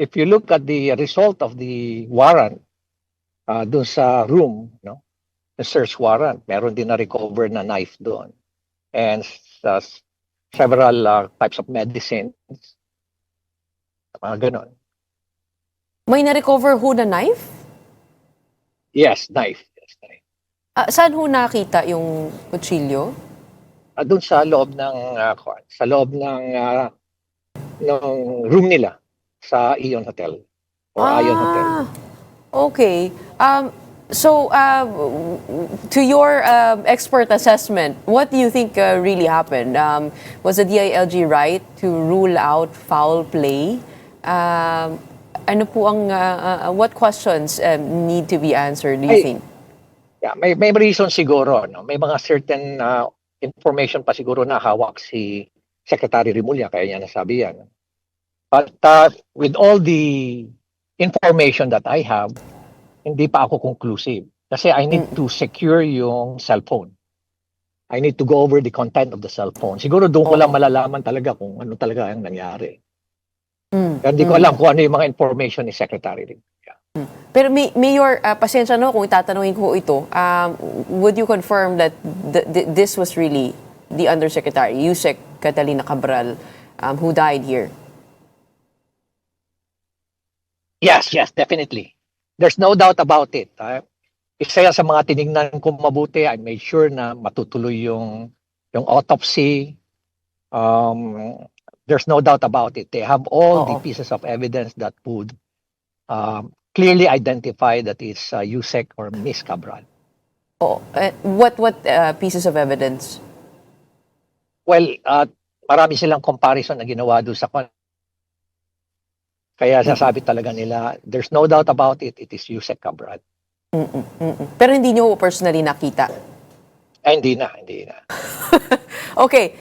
if you look at the result of the warrant, dun sa room, no, the search warrant, meron din na recover na knife doon. And several types of medicines. Mga ganon. May na-recover ho na knife? Yes, knife. Yes, knife. Saan ho nakita yung kutsilyo? Doon sa loob ng room nila sa Ion Hotel or Ion Hotel. Okay. To your expert assessment, what do you think really happened? Was the DILG right to rule out foul play? Ano po ang what questions need to be answered, do you think? Yeah, may reason siguro, no? May mga certain information pa siguro na hawak si Secretary Remulla, kaya niya nasabi yan. But with all the information that I have, hindi pa ako conclusive. Kasi I need to secure yung cellphone. I need to go over the content of the cellphone. Siguro doon ko lang malalaman talaga kung ano talaga ang nangyari. Pero hindi ko alam kung ano yung mga information ni Secretary Remulla. Pero Mayor, pasensya no kung itatanungin ko ito, would you confirm that this was really the Undersecretary, Yusek Catalina Cabral, who died here? Yes, definitely. There's no doubt about it. Isa yan sa mga tinignan ko mabuti. I made sure na matutuloy yung autopsy. There's no doubt about it. They have all the pieces of evidence that would clearly identify that it's Yusek or Miss Cabral. What pieces of evidence? Well, marami silang comparison na ginawa doon sa kaya sasabi talaga nila, there's no doubt about it, it is Yusek Cabral. Pero hindi nyo personally nakita? Hindi na. Okay.